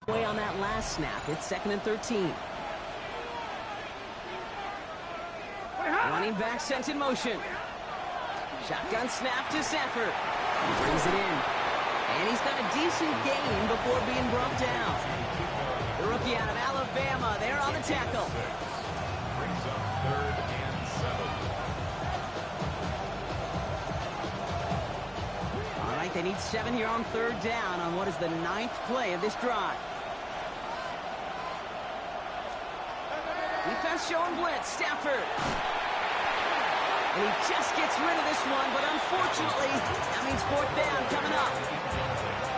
Away on that last snap. It's 2nd and 13. Running back sent in motion. Shotgun snap to Sanford. He brings it in. And he's got a decent gain before being brought down. The rookie out of Alabama there on the tackle. Brings up 3rd and 7. All right, they need 7 here on 3rd down on what is the 9th play of this drive. Defense showing blitz. Stafford. And he just gets rid of this one, but unfortunately, that means 4th down coming up.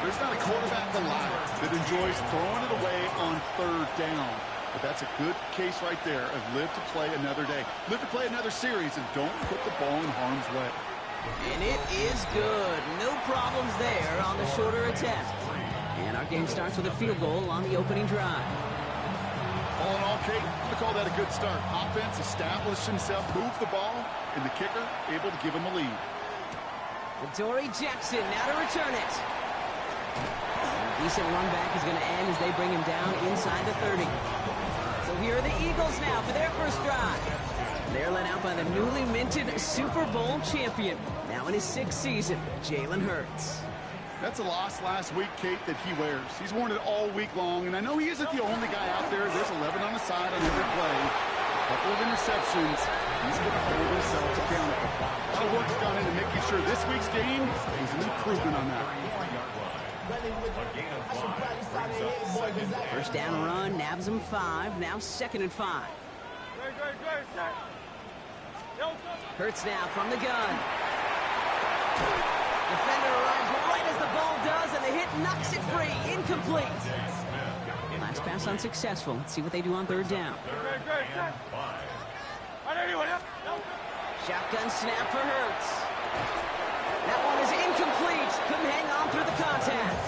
There's not a quarterback alive that enjoys throwing it away on 3rd down. But that's a good case right there of live to play another day. Live to play another series, and don't put the ball in harm's way. And it is good. No problems there on the shorter attempt. And our game starts with a field goal on the opening drive. All in all, Kate, I'm going to call that a good start. Offense established himself, moved the ball, and the kicker able to give him a lead. Dory Jackson now to return it. A decent run back is going to end as they bring him down inside the 30. So here are the Eagles now for their first drive. They're led out by the newly minted Super Bowl champion, now in his 6th season, Jalen Hurts. That's a loss last week, Kate, that he wears. He's worn it all week long, and I know he isn't the only guy out there. There's 11 on the side on every play. A couple of interceptions. He's going to hold himself accountable. A lot of work's gone into making sure this week's game is an improvement on that. First down run, nabs him 5, now 2nd and 5. Hurts now from the gun. Defender arrives right as the ball does, and the hit knocks it free. Incomplete. Last pass unsuccessful. Let's see what they do on 3rd down. Shotgun snap for Hurts. That one is incomplete. Couldn't hang on through the contact.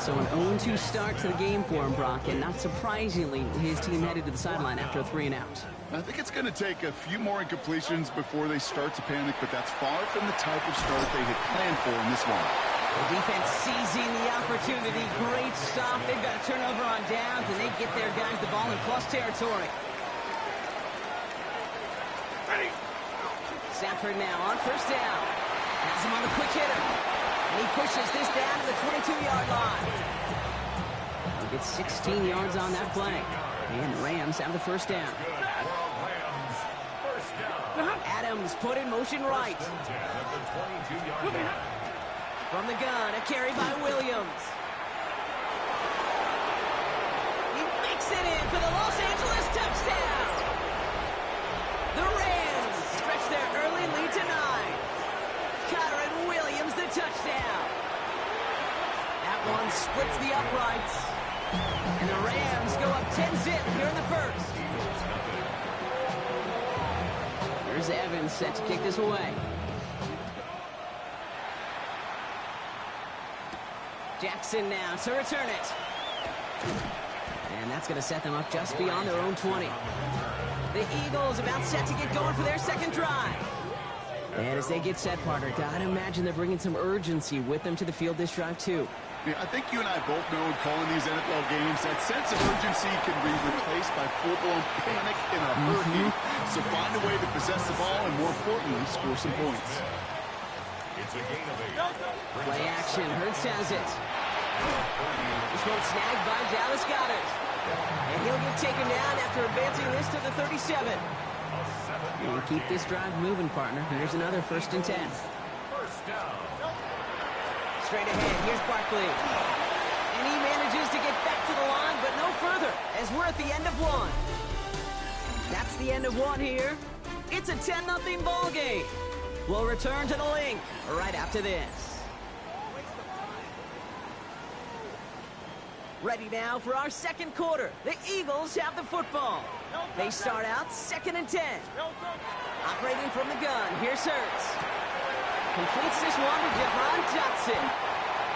So an 0-2 start to the game for him, Brock, and not surprisingly, his team headed to the sideline after a 3-and-out. I think it's going to take a few more incompletions before they start to panic, but that's far from the type of start they had planned for in this one. The defense seizing the opportunity. Great stop. They've got a turnover on downs, and they get their guys the ball in plus territory. Sanford now on 1st down. Has him on the quick hitter. And he pushes this down to the 22-yard line. He'll get 16 yards on that play. And the Rams have the 1st down. Adams put in motion right. From the gun, a carry by Williams. He makes it in for the Los Angeles touchdown. The Rams stretch their early lead to 9. Kyron Williams, the touchdown. That one splits the uprights. And the Rams go up 10-zip here in the 1st. Here's Evans set to kick this away. Jackson now to return it. And that's going to set them up just beyond their own 20. The Eagles about set to get going for their 2nd drive. And as they get set, partner, gotta imagine they're bringing some urgency with them to the field this drive, too. Yeah, I think you and I both know in calling these NFL games that sense of urgency can be replaced by full-blown panic in a hurry. So find a way to possess the ball and, more importantly, score some points. It's a gain of 8. Play action. Hurts has it. This one snagged by Dallas Goedert. And he'll get taken down after advancing this to the 37. And keep this drive moving, partner. Here's another 1st and 10. First down. Straight ahead, here's Barkley. And he manages to get back to the line, but no further, as we're at the end of 1. That's the end of 1 here. It's a 10-0 ball game. We'll return to the link right after this. Ready now for our 2nd quarter. The Eagles have the football. They start out 2nd and 10. Operating from the gun, here's Hurts. Completes this one to Jahan Johnson.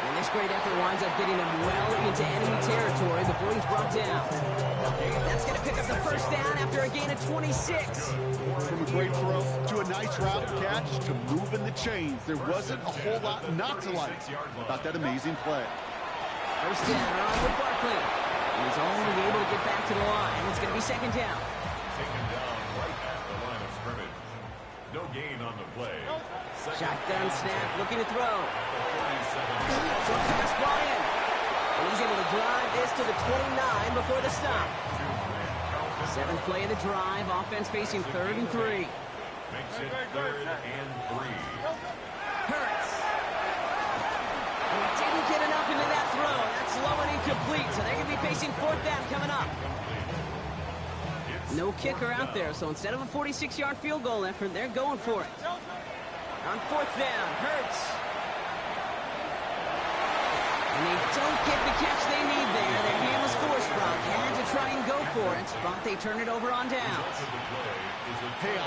And this great effort winds up getting him well into enemy territory before he's brought down. That's going to pick up the 1st down after a gain of 26. From a great throw to a nice route catch to moving the chains. There wasn't a whole lot not to like about that amazing play. First down on with Barkley. He's only able to get back to the line. It's going to be second down. Taken down right at the line of scrimmage. No gain on the play. Shotgun snap, looking to throw. 47. So pass ball in. And he's able to drive this to the 29 before the stop. Seventh play of the drive. Offense facing 3rd and 3. Makes it 3rd and 3. Hurts. And he didn't get enough into that throw. That's low and incomplete. So they're going to be facing 4th down coming up. No kicker out there, so instead of a 46-yard field goal effort, they're going for it. On 4th down, Hurts. And they don't get the catch they need there. Their hand was forced, Brock. Had to try and go for it, but they turn it over on downs. Hey,